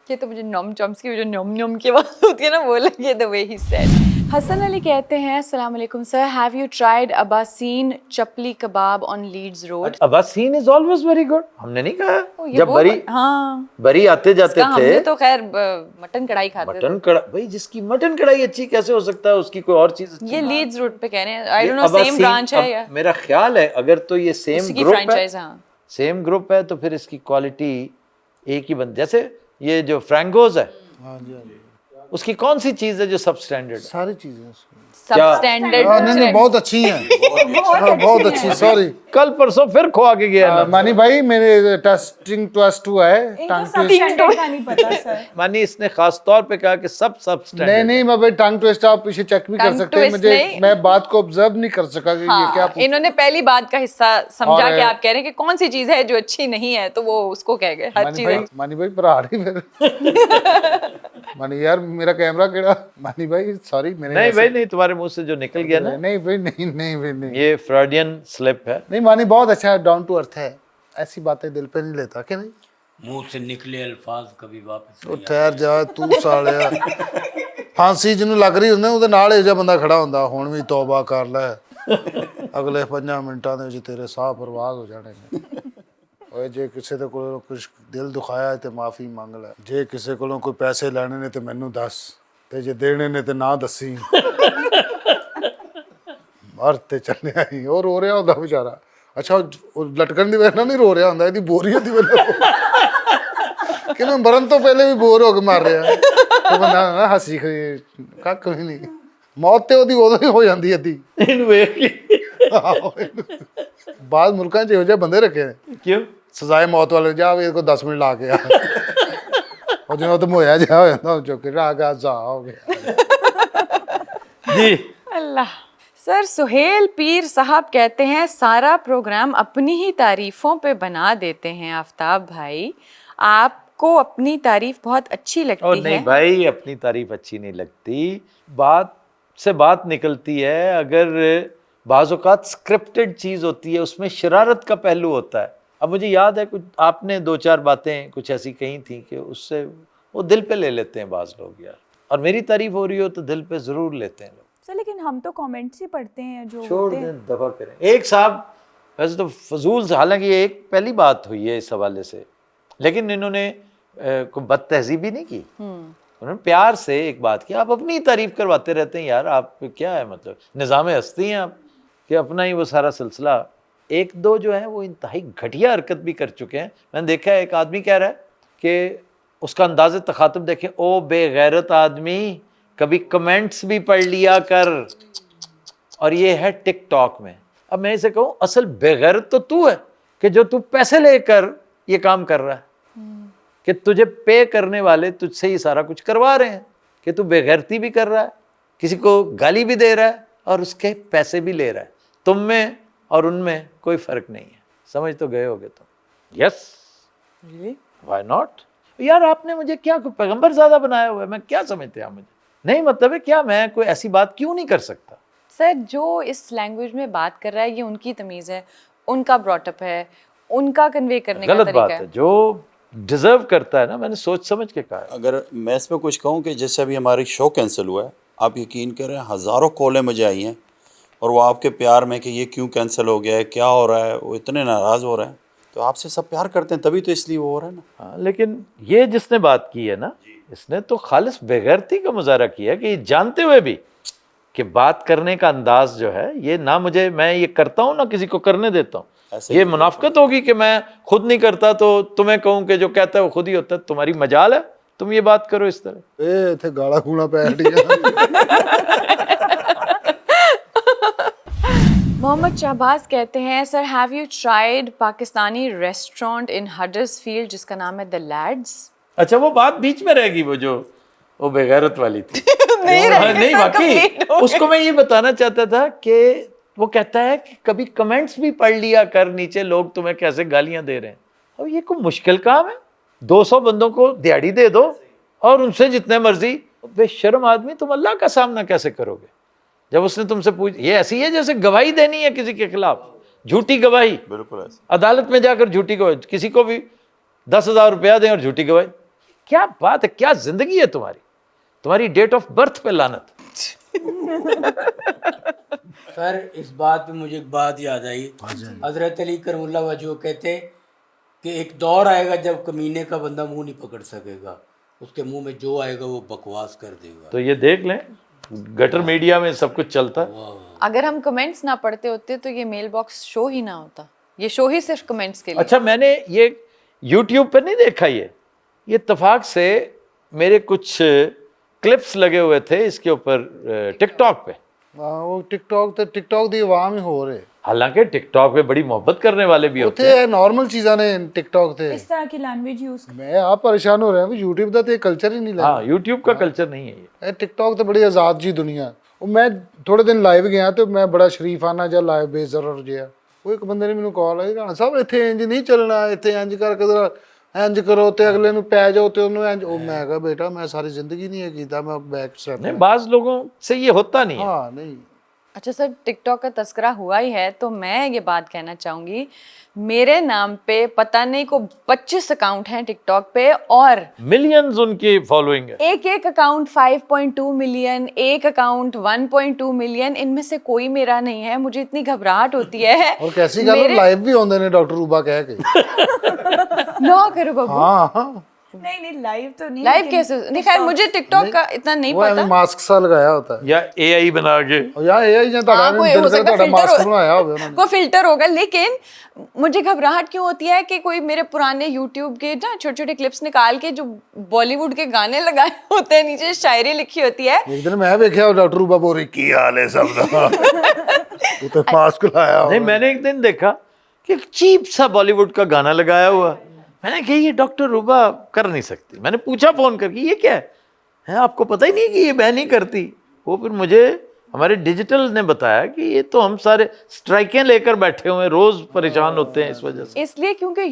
یہ تو مجھے نوم چمسکی جو نوم نوم کی آواز ہوتی ہے نا وہ لگی ہے. the way he said. Hasan Ali کہتے ہیں السلام علیکم sir, have you tried Abaseen chapli kebab on Leeds Road? Abaseen is always very good. ہم نے نہیں کہا یہ جب وہ ہاں بری آتے جاتے ہم تھے نے تو خیر مٹن کڑھائی کھاتے تھے. مٹن کڑھائی. بھائی جس کی مٹن کڑھائی اچھی کیسے ہو سکتا ہے اس کی کوئی اور چیز اچھی؟ یہ لیڈز روڈ پہ کہہ رہے ہیں. I don't know same branch ہے یا میرا خیال ہے اگر تو یہ سیم اسی کی گروپ ہے، فرانچائز. ہاں سیم گروپ ہے تو پھر اس کی کوالٹی ایک ہی بن. جیسے یہ جو فرینگوز ہے ہاں جی ہاں جی اس کی کون سی چیز ہے جو سب سٹینڈرڈ ہے؟ ساری چیزیں سب اسٹینڈرڈ. نہیں بہت اچھی ہیں، بہت اچھی. سوری کل پرسوں پھر کھوا کے گیا نا. مانی بھائی میرے ٹیسٹنگ ٹیسٹ ہوا ہے ٹنگ ٹویسٹ. مانی اس نے خاص طور پہ کہا کہ سب سٹینڈرڈ. نہیں میں بھائی ٹنگ ٹویسٹ آپ پیچھے چیک بھی کر سکتے ہیں. مجھے میں بات کو آبزرو نہیں کر سکا کہ یہ کیا. انہوں نے پہلی بات کا حصہ سمجھا کہ آپ کہہ رہے ہیں کہ کون سی چیز ہے جو اچھی نہیں ہے تو وہ اس کو کہہ گئے ہر چیز. مانی بھائی پر آ رہی پھر مانی یار میرا کیمرہ کیڑا. مانی بھائی سوری میرے نہیں بھائی نہیں، تمہارے منہ سے جو نکل گیا نا نہیں بھائی نہیں یہ فراڈین سلپ ہے. نہیں مانی بہت اچھا ہے، ڈاؤن ٹو ارتھ ہے، ایسی باتیں دل پہ نہیں لیتا کہ نہیں. منہ سے نکلے الفاظ کبھی واپس وہ ٹھہر جا تو سالیا. پھانسی جنوں لگ رہی ਹੁੰਦੀ ਉਹਦੇ ਨਾਲ ਇਹ ਜਿਹਾ ਬੰਦਾ ਖੜਾ ਹੁੰਦਾ ਹੁਣ ਵੀ ਤੌਬਾ ਕਰ ਲੈ ਅਗਲੇ 5 ਮਿੰਟਾਂ ਦੇ ਵਿੱਚ ਤੇਰੇ ਸਾਹ ਪਰਵਾਜ਼ ਹੋ ਜਾਣੇ ਨੇ. ਓਏ ਜੇ ਕਿਸੇ ਦੇ ਕੋਲੋਂ ਕੁਝ ਦਿਲ ਦੁਖਾਇਆ ਤੇ ਮਾਫੀ ਮੰਗ ਲੈ, ਜੇ ਕਿਸੇ ਕੋਲੋਂ ਕੋਈ ਪੈਸੇ ਲੈਣੇ ਨੇ ਤੇ ਮੈਨੂੰ ਦੱਸ, ਤੇ ਜੇ ਦੇਣੇ ਨੇ ਤੇ ਨਾ ਦੱਸੀ. ਮਰ ਤੇ ਚੱਲਿਆ ਹੀ ਉਹ ਰੋ ਰਿਹਾ ਹੁੰਦਾ ਵਿਚਾਰਾ. ਅੱਛਾ ਉਹ ਲਟਕਣ ਦੀ ਵਜ੍ਹਾ ਨਾਲ ਨਹੀਂ ਰੋ ਰਿਹਾ ਹੁੰਦਾ, ਇਹਦੀ ਬੋਰੀਅਤ ਦੀ ਵਜ੍ਹਾ ਕਿ ਮੈਂ ਮਰਨ ਤੋਂ ਪਹਿਲੇ ਵੀ ਬੋਰ ਹੋ ਕੇ ਮਰ ਰਿਹਾ. ਉਹ ਬੰਦਾ ਨਾ ਹੱਸੀ ਕੱਖ ਵੀ ਨਹੀਂ. ਮੌਤ ਤੇ ਉਹਦੀ ਉਦੋਂ ਹੀ ਹੋ ਜਾਂਦੀ ਅੱਧੀ. ਇਹਨੂੰ ਵੇਖ ਕੇ ਬਾਅਦ ਮੁਲਕਾਂ 'ਚ ਇਹੋ ਜਿਹੇ ਬੰਦੇ ਰੱਖੇ ਨੇ क्यों? ਸਜ਼ਾਏ ਮੌਤ ਵਾਲੇ, ਜਾ ਵੀ ਇਹਦੇ ਕੋਲ 10 ਮਿੰਟ ਲਾ ਕੇ ਆ। ਉਹ ਜਿਵੇਂ ਉਹ ਤਾਂ ਹੋਇਆ ਜਾ ਹੋ ਜਾਂਦਾ, ਉਹ ਚੁੱਕ ਕੇ ਰਾਗ ਜਾ ਹੋ ਗਿਆ। जी अल्लाह। सर सुहेल पीर साहब कहते हैं सारा प्रोग्राम अपनी ही तारीफों पे बना देते हैं आफ्ताब भाई, आपको अपनी तारीफ बहुत अच्छी और लगती नहीं है। भाई, अपनी तारीफ अच्छी नहीं लगती, बात से बात निकलती है। अगर बाज़ औक़ात स्क्रिप्टेड चीज़ होती है, उसमें शरारत का पहलू होता है। अब मुझे याद है कुछ आपने 2-4 बातें कुछ ऐसी कही थी कि उससे वो दिल पे ले लेते हैं बाज़ लोग यार, और मेरी तारीफ हो रही हो तो दिल पे ज़रूर लेते हैं लोग। सर लेकिन हम तो कमेंट्स ही पढ़ते हैं जो छोड़ होते हैं। दें, दफा करें। एक साहब वैसे तो फजूल से, हालांकि ये एक पहली बात हुई है इस हवाले से, लेकिन इन्होंने कोई बदतहजीबी नहीं की, उन्होंने प्यार से एक बात की। आप अपनी तारीफ करवाते रहते हैं यार, आप क्या है मतलब निज़ाम हस्ती हैं आप, कि अपना ही वो सारा सिलसिला। एक दो जो है वो इंतहाई घटिया हरकत भी कर चुके हैं। मैंने देखा है एक आदमी कह रहा है कि उसका अंदाज़े तखातुब देखें, ओ बेगैरत आदमी कभी कमेंट्स भी पढ़ लिया कर, और ये है टिकटॉक में। अब मैं इसे कहूँ असल बेगैरत तो तू है कि जो तू पैसे लेकर ये काम कर रहा है, कि तुझे पे करने वाले तुझसे ही सारा कुछ करवा रहे हैं, कि तू बेगैरती भी कर रहा है, किसी को गाली भी दे रहा है और उसके पैसे भी ले रहा है। तुम में और उनमें कोई फ़र्क नहीं है, समझ तो गए होगे तुम। यस, व्हाई नॉट यार, आपने मुझे क्या कोई पैगंबर ज़्यादा बनाया हुआ है, मैं क्या समझते हैं आप मुझे? नहीं मतलब है क्या मैं कोई ऐसी बात क्यों नहीं कर सकता? सर जो इस लैंग्वेज में बात कर रहा है ये उनकी तमीज़ है, उनका ब्रॉटअप है, उनका कन्वे करने का गलत तरीका बात है, जो डिजर्व करता है ना, मैंने सोच समझ के कहा है। अगर मैं इस पर कुछ कहूँ कि जैसे अभी हमारी शो कैंसिल हुआ है, आप यकीन करें हज़ारों कॉलें मुझे आई हैं, और वो आपके प्यार में कि ये क्यों कैंसिल हो गया है, क्या हो रहा है, वो इतने नाराज़ हो रहे हैं। तो आपसे सब प्यार करते हैं तभी तो इसलिए वो हो रहा है ना। हाँ, लेकिन ये जिसने बात की है ना, इसने तो खालिस बेगैरती का मुजाहरा किया है, कि ये जानते हुए भी कि बात करने का अंदाज जो है ये ना मुझे, मैं ये करता हूँ ना किसी को करने देता हूँ, ऐसे ये ही मुनाफकत होगी कि मैं खुद नहीं करता तो तुम्हें कहूँ कि जो कहता है वो खुद ही होता है। तुम्हारी मजाल है, तुम ये बात करो इस तरह। ਇਹ ਇੱਥੇ ਗਾਲਾਂ ਖੂਣਾ ਪੈ ਡੀਆਂ। मोहम्मद शहबाज कहते हैं sir have you tried Pakistani restaurant in Huddersfield जिसका नाम है द लैड्स? अच्छा, वो बात बीच में रहेगी, वो बेगैरत वाली थी। नहीं रहेगी, नहीं सर, वाकई complete हो उसको मैं ये बताना चाहता था कि वो कहता है कि कभी कमेंट्स भी पढ़ लिया कर, नीचे लोग तुम्हें कैसे गालियां दे रहे हैं। अब ये कोई मुश्किल काम है? 200 बंदों को दिहाड़ी दे दो और उनसे जितने मर्जी। बेशर्म आदमी, तुम अल्लाह का सामना कैसे करोगे जब उसने तुमसे पूछ? ये ऐसी है जैसे गवाही देनी है किसी के खिलाफ, झूठी गवाही। बिल्कुल ऐसे। अदालत में जाकर झूठी गवाही, किसी को भी 10,000 रुपया दें और झूठी गवाही। क्या बात है, क्या जिंदगी है तुम्हारी, तुम्हारी डेट ऑफ बर्थ पे लानत। सर इस बात पे मुझे एक बात याद आई। हजरत अली करमुल्लाह वजह कहते कि एक दौर आएगा जब कमीने का बंदा मुंह नहीं पकड़ सकेगा, उसके मुंह में जो आएगा वो बकवास कर देगा। तो ये देख लें, गटर मीडिया में सब कुछ चलता है। अगर हम कमेंट्स ना पढ़ते होते तो ये मेल बॉक्स शो ही ना होता, ये शो ही सिर्फ कमेंट्स के लिए। अच्छा, मैंने ये YouTube पे नहीं देखा, ये इत्तेफाक से मेरे कुछ क्लिप्स लगे हुए थे इसके ऊपर टिकटॉक पे। ਹਾਂ ਉਹ ਟਿਕਟੌਕ ਦੀ ਆਵਾਮ ਹੀ ਹੋ ਰਹੇ। हालांकि टिकटॉक पे बड़ी मोहब्बत करने वाले भी होते ਉੱਥੇ हैं। ਇਹ ਨਾਰਮਲ ਚੀਜ਼ਾਂ ਨੇ ਟਿਕਟੌਕ ਤੇ। इस तरह की लैंग्वेज यूज ਮੈਂ ਆਪ ਪਰੇਸ਼ਾਨ ਹੋ ਰਿਹਾ ਵੀ YouTube ਦਾ ਤੇ ਕਲਚਰ ਹੀ ਨਹੀਂ हाँ, YouTube का कल्चर नहीं है ये। ਇਹ ਟਿਕਟੌਕ ਤੇ ਬੜੀ ਆਜ਼ਾਦ ਜੀ ਦੁਨੀਆ। ਉਹ ਮੈਂ ਥੋੜੇ ਦਿਨ ਲਾਈਵ ਗਿਆ ਤੇ ਮੈਂ ਬੜਾ ਸ਼ਰੀਫਾਨਾ ਜਿਹਾ ਲਾਈਵ ਬੇਜ਼ਰਰ ਜਿਹਾ, ਉਹ ਇੱਕ ਬੰਦੇ ਨੇ ਮੈਨੂੰ ਕਾਲ ਆਈ, ਰਾਣਾ ਸਾਹਿਬ ਇੱਥੇ ਇੰਜ ਨਹੀਂ ਚੱਲਣਾ, ਇੱਥੇ ਇੰਜ ਕਰਕੇ ਇੰਜ ਕਰੋ ਤੇ ਅਗਲੇ ਨੂੰ ਪੈ ਜਾਓ ਤੇ ਉਹਨੂੰ ਇੰਜ। ਉਹ ਮੈਂ ਕਿਹਾ ਬੇਟਾ ਮੈਂ ਸਾਰੀ ਜ਼ਿੰਦਗੀ नहीं ਇਹ ਕੀਤਾ, मैं बैक स्टेप। नहीं, बाज लोगों से ये होता नहीं है। हाँ नहीं। अच्छा सर, टिकटॉक का तस्करा हुआ ही है तो मैं ये बात कहना चाहूँगी, मेरे नाम पे पता नहीं को 25 अकाउंट हैं टिकटॉक पे, और मिलियंस उनकी फॉलोइंग है। एक अकाउंट 5.2 मिलियन, एक अकाउंट 1.2 मिलियन, इनमें से कोई मेरा नहीं है। मुझे इतनी घबराहट होती है। और कैसी गल लाइव भी आਉਂਦੇ ਨੇ डॉक्टर रूबा कह के। ना करो बाबू। हाँ हाँ नहीं नहीं लाइव तो नहीं, लाइव लेकिन कैसे? नहीं खैर मुझे टिकटॉक का इतना नहीं वो पता। ਐਵੇਂ ਮਾਸਕ ਸਾ ਲਗਾਇਆ ਹੁੰਦਾ ਹੈ या AI बना के ਉਹ ਯਾ ਇਹ ਜਾਂ ਤੁਹਾਡਾ हाँ, कोई ਦਿਲ हो ਕਰ सकता है ਤੁਹਾਡਾ filter ਮਾਸਕ हो- ਬਣਾਇਆ ਹੋਵੇ ਉਹਨਾਂ ਨੇ वो फिल्टर होगा, लेकिन मुझे घबराहट क्यों होती है कि कोई मेरे पुराने YouTube के ना छोटे छोटे क्लिप्स निकाल के जो बॉलीवुड के गाने लगाए होते हैं, नीचे शायरी लिखी होती है। ਇੱਕ ਦਿਨ ਮੈਂ ਵੇਖਿਆ ਉਹ ਡਾਕਟਰ ਰੂਬਾ ਬੋਰੀ ਕੀ ਹਾਲ ਹੈ ਸਭ ਦਾ ਉਹ ਤੇ ਮਾਸਕ ਲਾਇਆ नहीं, मैंने एक दिन देखा कि एक चीप सा बॉलीवुड का गाना लगाया हुआ। मैंने कहा ये डॉक्टर रूबा कर नहीं सकती। मैंने पूछा फोन करके ये क्या है, आपको पता ही नहीं कि ये मैं नहीं करती। वो फिर मुझे हमारे डिजिटल ने बताया कि ये तो हम सारे स्ट्राइकें लेकर बैठे हुए हैं, रोज परेशान होते हैं इस वजह से। इसलिए क्योंकि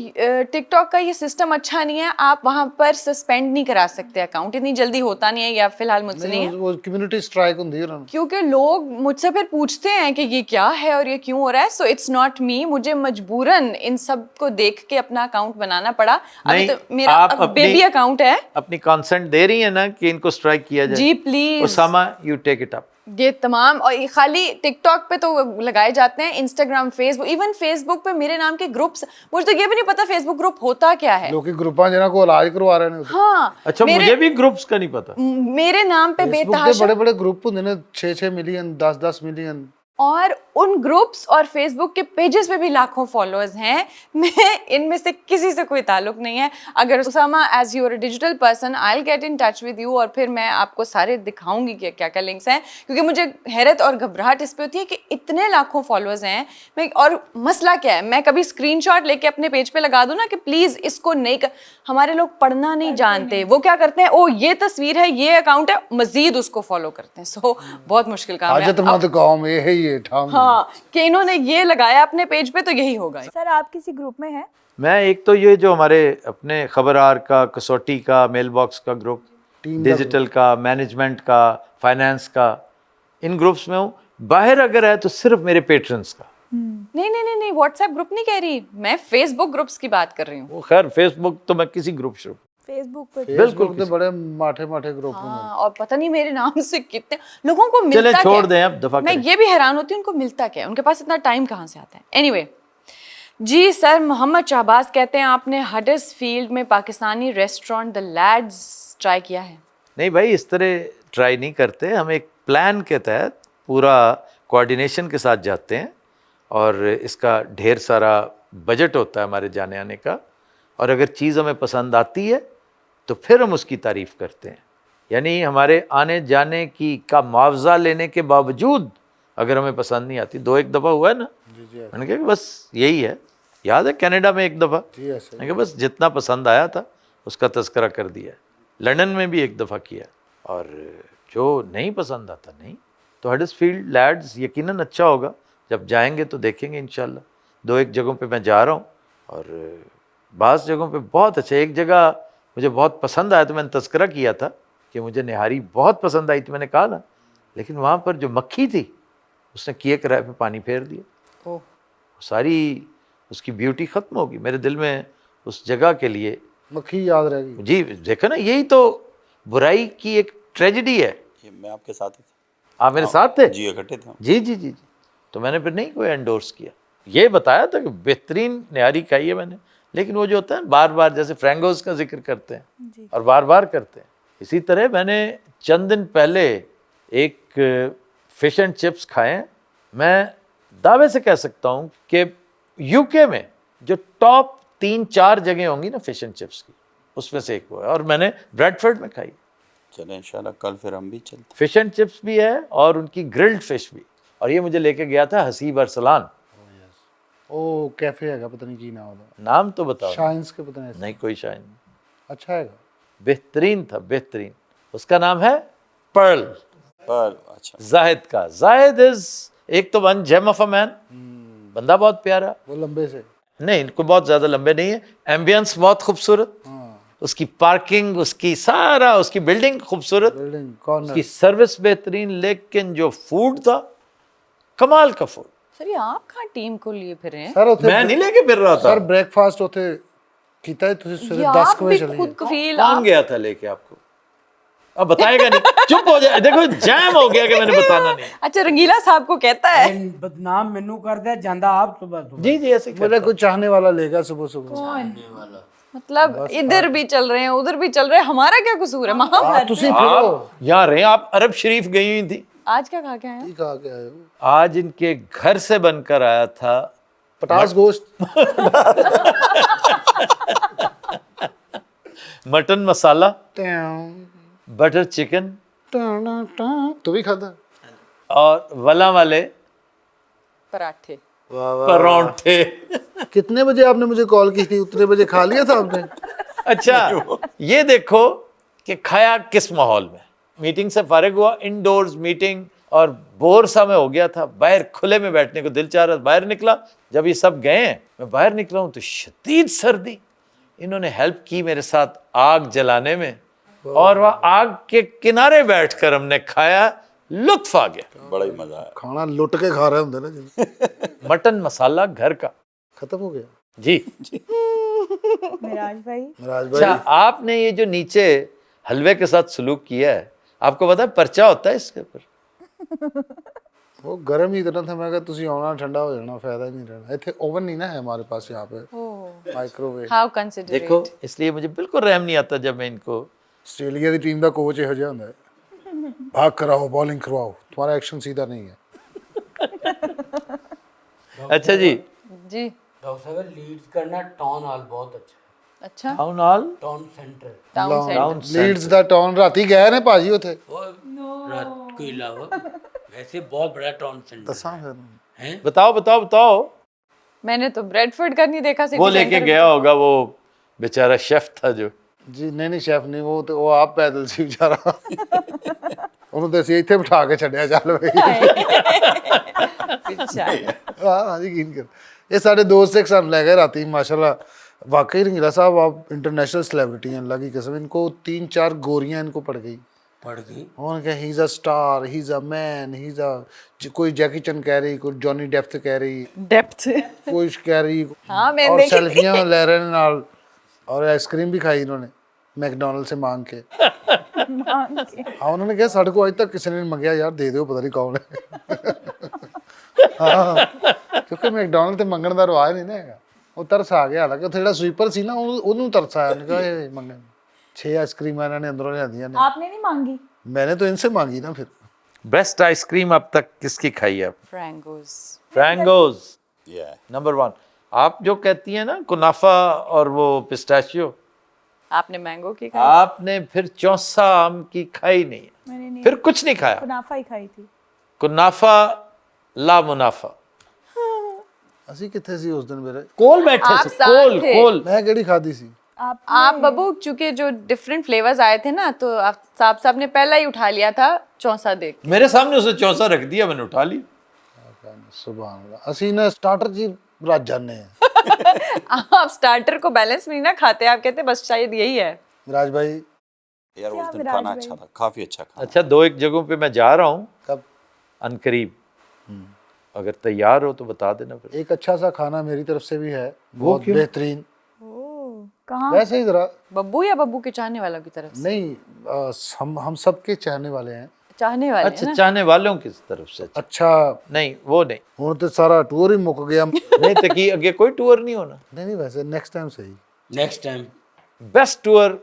टिकटॉक का ये सिस्टम अच्छा नहीं है, आप वहां पर सस्पेंड नहीं करा सकते अकाउंट, इतनी जल्दी होता नहीं है, या फिलहाल मुझसे नहीं है, ਉਹ ਕਮਿਊਨਿਟੀ ਸਟ੍ਰਾਈਕ ਹੁੰਦੀ ਹੈ ਉਹਨਾਂ ਨੂੰ क्योंकि लोग मुझसे फिर पूछते हैं कि ये क्या है और ये क्यों हो रहा है। सो इट्स नॉट मी, मुझे मजबूरन इन सब को देख के अपना अकाउंट बनाना पड़ा। अभी नहीं, तो मेरा आप अपनी- बेबी अकाउंट है। अपनी कंसेंट दे रही है ना कि इनको स्ट्राइक किया जाए? जी please, Usama you take it up. ये तमाम, और ये खाली टिकटॉक पे तो लगाए जाते हैं, इंस्टाग्राम, फेसबुक, इवन फेसबुक पे मेरे नाम के ग्रुप्स, मुझे तो ये भी नहीं पता फेसबुक ग्रुप होता क्या है। ਲੋਕੀ ਗਰੁੱਪਾਂ ਜਿਹਨਾਂ ਕੋਲ ਇਲਾਜ ਕਰਵਾ ਰਹੇ ਨੇ ਉੱਥੇ हाँ, अच्छा, मुझे भी ग्रुप्स का नहीं पता। मेरे नाम पे ਫੇਸਬੁੱਕ ਤੇ बेतहाशा, ਬੜੇ ਬੜੇ ਗਰੁੱਪ ਹੁੰਦੇ ਨੇ 6-6 ਮਿਲੀਅਨ 10-10 ਮਿਲੀਅਨ और उन ग्रुप्स और फेसबुक के पेजेस पे भी लाखों फॉलोअर्स हैं। मैं इनमें से किसी से कोई ताल्लुक नहीं है। अगर Usama as you are a digital person, I will get in touch with you, और फिर मैं आपको सारे दिखाऊंगी कि क्या क्या लिंक्स हैं, क्योंकि मुझे हैरत और घबराहट इस पे होती है कि इतने लाखों फॉलोअर्स हैं। मैं, और मसला क्या है, मैं कभी स्क्रीनशॉट लेके अपने पेज पे लगा दूं ना कि प्लीज इसको नहीं हमारे लोग पढ़ना नहीं जानते, वो क्या करते हैं, ओ ये तस्वीर है, ये अकाउंट है, मजीद उसको फॉलो करते हैं। सो बहुत मुश्किल काम है। ਹਾਜਤਮੰਦ ਕੌਮ ਇਹ ਹੀ ਹੈ ਠਾਮ हाँ, कि इन्होंने ये लगाया अपने पेज पे तो यही होगा। सर आप किसी ग्रुप में हैं? मैं एक तो ये जो हमारे अपने खबरार का, कसौटी का, मेल बॉक्स का ग्रुप, डिजिटल का, मैनेजमेंट का, फाइनेंस का, इन ग्रुप्स में हूँ। बाहर अगर है तो सिर्फ मेरे पेट्रन्स का। नहीं नहीं नहीं नहीं, व्हाट्सएप ग्रुप नहीं कह रही मैं, फेसबुक ग्रुप्स की बात कर रही हूँ। वो खैर फेसबुक तो मैं किसी ग्रुप से फेसबुक पे ਬਿਲਕੁਲ ਤੇ ਬੜੇ ਮਾਠੇ ਮਾਠੇ ਗਰੁੱਪ ਹੁੰਦੇ हाँ, और पता नहीं मेरे नाम से कितने लोगों को चले मिलता छोड़ क्या दें है? अब, दफा मैं करें। ये भी हैरान होती हूँ उनको मिलता क्या है, उनके पास इतना टाइम कहाँ से आता है। एनीवे जी सर, मोहम्मद शहबाज कहते हैं आपने हडर्सफील्ड में Pakistani restaurant the lads try किया है? नहीं भाई, इस तरह ट्राई नहीं करते। हम एक प्लान के तहत पूरा कोऑर्डिनेशन के साथ जाते हैं, और इसका ढेर सारा बजट होता है हमारे जाने आने का, और अगर चीज़ हमें पसंद आती है तो फिर हम उसकी तारीफ़ करते हैं। यानी हमारे आने जाने की का मुआवजा लेने के बावजूद अगर हमें पसंद नहीं आती, 2-1 दफ़ा हुआ है ना, मैंने कहा कि बस यही है। याद है कनाडा में 1 दफ़ा, ਜੀ ਐਸੇ मैंने कहा बस जितना पसंद आया था उसका तस्करा कर दिया। लंदन में भी 1 दफ़ा किया, और जो नहीं पसंद आता नहीं। तो हडर्सफील्ड लैड्स यकीनन अच्छा होगा, जब जाएंगे तो देखेंगे इंशाल्लाह। 2-1 जगहों पे मैं जा रहा हूँ, और बाज़ जगहों पे बहुत अच्छा। एक जगह मुझे बहुत पसंद आया तो मैंने तस्करा किया था कि मुझे निहारी बहुत पसंद आई थी, मैंने कहा ना, लेकिन वहाँ पर जो मक्खी थी उसने किए कराए पे पानी फेर दिया। ओह, सारी उसकी ब्यूटी ख़त्म होगी। मेरे दिल में उस जगह के लिए, ਮੱਖੀ ਯਾਦ ਰਹਿ ਗਈ जी देखो ना, यही तो बुराई की एक ट्रेजेडी है। ये मैं आपके साथ ही आप मेरे साथ थे? जी, इकट्ठे थे हम। जी जी जी जी। तो मैंने फिर नहीं कोई एंडोर्स किया, ये बताया था कि बेहतरीन निहारी खाई है मैंने। लेकिन वो जो होता है बार बार, जैसे फ्रैंगोस का जिक्र करते हैं और बार बार करते हैं, इसी तरह मैंने चंद दिन पहले एक फ़िश एंड चिप्स खाए। मैं दावे से कह सकता हूँ कि यूके में जो टॉप 3-4 जगह होंगी ना फ़िश एंड चिप्स की, उसमें से एक वो है, और मैंने ब्रेडफर्ड में खाई। चले इंशाल्लाह कल फिर हम भी चलते फ़िश एंड चिप्स भी है और उनकी ग्रिल्ड फ़िश भी, और ये मुझे लेके गया था हसीब अरसलान। ਉਹ ਕੈਫੇ ਹੈਗਾ ਪਤਾ ਨਹੀਂ ਕੀ ਨਾਮ ਉਹਦਾ नाम तो बताओ। ਸ਼ਾਈਨਸ ਕੇ ਪਤਾ ਨਹੀਂ नहीं कोई शाइन नहीं, अच्छा हैगा बेहतरीन था, बेहतरीन। उसका नाम है पर्ल, पर अच्छा जाहिद का। जाहिद इज एक तो one gem of a man, बंदा बहुत प्यारा, वो लंबे से नहीं इनको बहुत ज़्यादा लंबे नहीं है, एम्बियंस बहुत खूबसूरत, उसकी पार्किंग, उसकी सारा, उसकी बिल्डिंग खूबसूरत, बिल्डिंग कॉर्नर उसकी सर्विस बेहतरीन, लेकिन जो फूड था कमाल का फूड। सर ये आप कहाँ टीम को लिए फिर हैं? सर ਉੱਥੇ मैं नहीं लेके फिर रहा था। ਸਰ ਬ੍ਰੇਕਫਾਸਟ ਉੱਥੇ ਕੀਤਾ ਹੈ ਤੁਸੀਂ ये ਸਵੇਰੇ आप 10 भी ਵਜੇ ਚਲੇ खुद कफील, कौन आप गया था लेके आपको? अब बताएगा नहीं, चुप हो जाए। देखो जैम हो गया कि मैंने बताना नहीं। अच्छा रंगीला साहब को कहता है बदनाम मैनू कर दे जांदा आप सुबह सुबह जी जी ऐसे मेरा कोई चाहने वाला लेगा सुबह सुबह मतलब इधर भी चल रहे हैं उधर भी चल रहे हैं, हमारा क्या कसूर है? महाभारत ਤੁਸੀਂ ਫਿਰੋ यहाँ रहे, आप अरब शरीफ गई हुई थी, आज क्या खा के आए हैं? ਕੀ ਖਾ ਕੇ ਆਏ ਹੋ? आज इनके घर से बनकर आया था ਪਟਾਸ ਗੋਸ਼ਤ मटन मसाला, ਟੈਂ बटर चिकन ਟਾਂ ਟਾਂ ਤੂੰ ਵੀ ਖਾਦਾ? और वला वाले पराठे। वाह वाह परोंठे। कितने बजे आपने मुझे कॉल की थी? उतने बजे खा लिया था आपने? अच्छा, ये देखो कि खाया किस माहौल में। मीटिंग से फारिग हुआ, इंडोर्स मीटिंग, और बोर सा मैं हो गया था, बाहर खुले में बैठने को दिल चाह रहा, बाहर निकला। जब ये सब गए, मैं बाहर निकला हूं तो शदीद सर्दी। इन्होंने हेल्प की मेरे साथ आग जलाने में, और वह आग के किनारे बैठकर हमने खाया, लुत्फ आ गया। बड़ा ही मजा आया। खाना लुट के खा रहे होंगे ना जी। मटन मसाला घर का। खत्म हो गया जी। मिराज भाई राज अच्छा, भाई। आपने ये जो नीचे हलवे के साथ सलूक किया है, आपको पता है पर्चा होता है इसके ऊपर? वो गर्म ही इतना था, मैं कहा तुसी आना ठंडा हो जाना, फायदा ही नहीं रहना। इतने ओवन नहीं ना है हमारे पास यहाँ पे, माइक्रोवेव। How considerate. देखो, इसलिए मुझे बिल्कुल रहम नहीं आता जब मैं इनको। ਆਸਟ੍ਰੇਲੀਆ ਦੀ ਟੀਮ ਦਾ ਕੋਚ ਇਹੋ ਜਿਹਾ ਹੁੰਦਾ ਹੈ, ਭਾਗ ਕਰਾਓ, ਬੋਲਿੰਗ ਕਰਵਾਓ, तुम्हारा एक्शन सीधा नहीं है। अच्छा जी, जी। डॉक्टर साहब लीड्स करना टाउन हॉल बहुत अच्छा है। अच्छा, town hall, town centre town centre. Leeds ਦਾ ਟਾਊਨ ਰਾਤੀ ਗਏ ਨੇ ਭਾਜੀ ਉੱਥੇ। और रात के अलावा वैसे बहुत बड़ा टाउन सेंटर ਦੱਸਾਂ ਫਿਰ है। बताओ बताओ बताओ। मैंने तो ब्रेडफोर्ड का नहीं देखा। वो सिटी लेके सेंटर गया होगा, वो बेचारा शेफ था जो। ਜੀ ਨਹੀਂ ਸ਼ੈਫ ਨਹੀਂ, ਉਹ ਤੇ ਉਹ ਆਪ ਪੈਦਲ ਸੀ ਵਿਚਾਰਾ। ਉਹਨੂੰ ਤੇ ਅਸੀਂ ਇੱਥੇ ਬਿਠਾ ਕੇ ਛੱਡਿਆ, ਚੱਲ ਬਈ। अच्छा। हाँ जी, यकीन कर। ये सारे दोस्त एक साथ ले गए राती, माशाल्लाह। वाकई रंगीला साहब आप इंटरनेशनल सेलिब्रिटी हैं, अल्लाह की कसम। इनको 3-4 गोरियां इनको पड़ गई। पड़ गई। उन्होंने कहा he is a star, he is a man, he is a, कोई जैकी चन कह रही, कोई जॉनी डेप्थ कह रही, डेप्थ। कोई कह रही, हाँ, मैं और देखी थी। सेल्फियां ले रहे हैं नाल, और आइसक्रीम भी खाई इन्होंने मैकडोनल्ड से मांग के। हाँ, उन्होंने कहा साढ़े को आज तक किसी ने मंगया, यार दे दो, पता नहीं कौन है। हाँ, क्योंकि मैकडोनल्ड ਤੇ ਮੰਗਣ ਦਾ ਰਿਵਾਜ ਨਹੀਂ ਨਾ ਹੈਗਾ। ਉਹ ਤਰਸ ਆ ਗਿਆ, ਹਾਲਾਂਕਿ ਉੱਥੇ ਜਿਹੜਾ ਸਵੀਪਰ ਸੀ ਨਾ, ਉਹਨੂੰ ਤਰਸ ਆਇਆ। ਉਹਨੇ ਕਹਾ ਇਹ ਮੰਗਣ 6 ਆਈਸਕ੍ਰੀਮਾਂ ਇਹਨਾਂ ਨੇ ਅੰਦਰੋਂ ਲਿਆਂਦੀਆਂ ਨੇ। आपने नहीं मांगी? मैंने तो इनसे मांगी ना फिर। बेस्ट आइसक्रीम अब तक किसकी खाई है? फ्रैंगोस। फ्रैंगोज Yeah. नंबर 1। आप जो कहती हैं ना कुनाफा और वो पिस्ताशियो, आपने मैंगो की खाई? आपने फिर चौसा आम की खाई नहीं, मैंने नहीं, फिर कुछ नहीं खाया। कुनाफा ही खाई थी। कुनाफा ला मुनाफा। ਅਸੀਂ ਕਿੱਥੇ ਸੀ ਉਸ ਦਿਨ ਮੇਰੇ? कोल बैठे आप से, साथ कोल थे। कोल। ਮੈਂ ਕਿਹੜੀ ਖਾਦੀ ਸੀ? आप बब्बू, चूंकि जो डिफरेंट फ्लेवर्स आए थे ना, तो आप साहब ने पहला ही उठा लिया था चौंसा देख के। मेरे सामने उसने चौसा रख दिया, मैंने उठा ली। ਸੁਭਾਨ ਅੱਲਾਹ। ਅਸੀਂ ਨਾ ਸਟਾਰਟਰ ਜੀ ਰੱਜ ਜਾਂਦੇ ਆ। आप स्टार्टर को बैलेंस में नहीं ना खाते, आप कहते बस शायद यही है। मिराज भाई यार उस दिन खाना अच्छा था, काफी अच्छा खाना। अच्छा, 2-1 जगहों पे मैं जा रहा हूँ कब? अनकरीब, अगर तैयार हो तो बता देना फिर। एक अच्छा सा खाना मेरी तरफ से भी है, वो बहुत क्यों? बेहतरीन। कहाँ? वैसे ही जरा बब्बू या बब्बू के चाहने वालों की तरफ से? नहीं, हम सबके चाहने वाले हैं। चाहने वाले हैं अच्छा, ना? चाहने वालों की तरफ से। अच्छा, नहीं वो नहीं। ਹੁਣ ਤੇ ਸਾਰਾ ਟੂਰ ਹੀ ਮੁੱਕ ਗਿਆ। नहीं नहीं तो कि आगे कोई टूर नहीं होना। नहीं, वैसे नेक्स्ट टाइम सही। नेक्स्ट टाइम बेस्ट टूर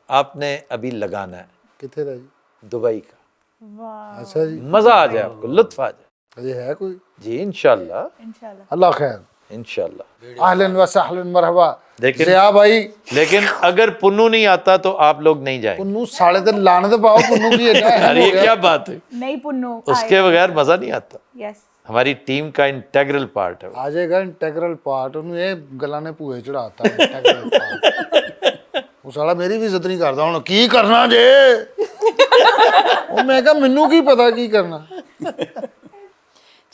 आपने अभी लगाना है कितने था जी? दुबई का। वाह, अच्छा जी, मजा आ जाए आपको, लुत्फ आ जाए। ये है कोई? जी इंशाल्लाह, इंशाल्लाह। अल्लाह खैर। इंशाल्लाह। अहलन व सहलन मरहबा। लेकिन- ज़िया भाई, लेकिन अगर पुन्नू नहीं आता तो आप लोग नहीं जाएंगे। पुन्नू साले दिन लानत पाओ, पुन्नू की एडा है अरे ये क्या बात है, नहीं पुन्नू उसके बगैर मजा नहीं आता। यस। हमारी टीम का इंटेग्रल पार्ट है वो। आ जाएगा इंटेग्रल पार्ट। ਉਹਨੂੰ ਇਹ ਗੱਲਾਂ ਨੇ ਭੂਏ ਚੜਾਤਾ ਇੰਟੈਗਰਲ ਪਾਰਟ। ਉਹ ਸਾਲਾ ਮੇਰੀ ਵੀ ਇੱਜ਼ਤ ਨਹੀਂ ਕਰਦਾ। ਹੁਣ ਕੀ ਕਰਨਾ ਜੇ? ਉਹ ਮੈਂ ਕਿਹਾ ਮੈਨੂੰ ਕੀ ਪਤਾ ਕੀ ਕਰਨਾ।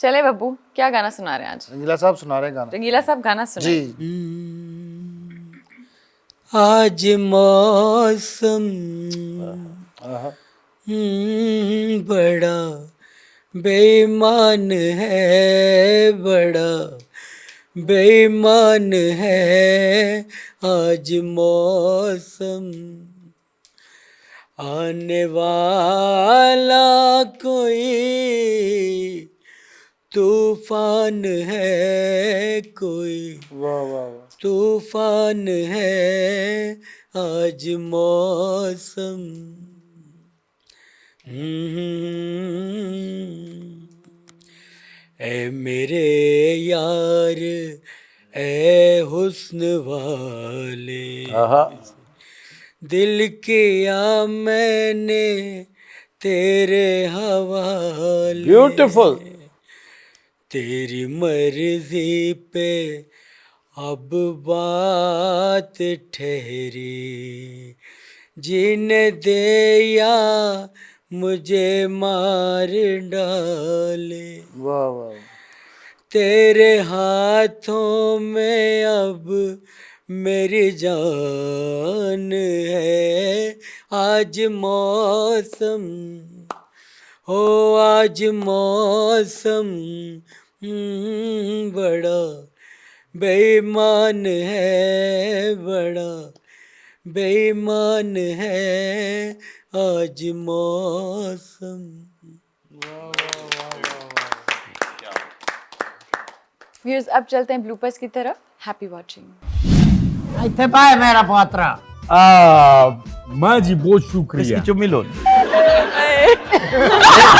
चले बब्बू, क्या गाना सुना रहे हैं आज? रंगीला साहब सुना रहे हैं गाना। रंगीला साहब गाना सुना। जी, आज मौसम आहा। बड़ा बेईमान है, बड़ा बेईमान है आज मौसम। आने वाला कोई तूफान है, कोई वाह वाह वाह। तूफान है आज मौसम। ए मेरे यार ए हुस्न वाले, आहा, दिल किया मैंने तेरे हवाले। ब्यूटीफुल। तेरी मर्जी पे अब बात ठहरी, जीने दे या मुझे मार डाले। वाह वाह, तेरे हाथों में अब मेरी जान है। आज मौसम हो, आज मौसम बड़ा बेईमान है, बड़ा बेईमान है आज मौसम। व्यूअर्स अब चलते हैं ब्लूपर्स की तरफ। Happy watching. ਇੱਥੇ ਪਾਏ ਮੇਰਾ ਪੋਤਰਾ। माँ जी बहुत शुक्रिया। इसकी चुम्मी लो।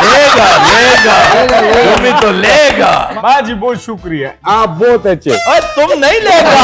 लेगा लेगा, चुम्मी तो लेगा। माँ जी बहुत शुक्रिया, आप बहुत अच्छे। और तुम नहीं लेगा।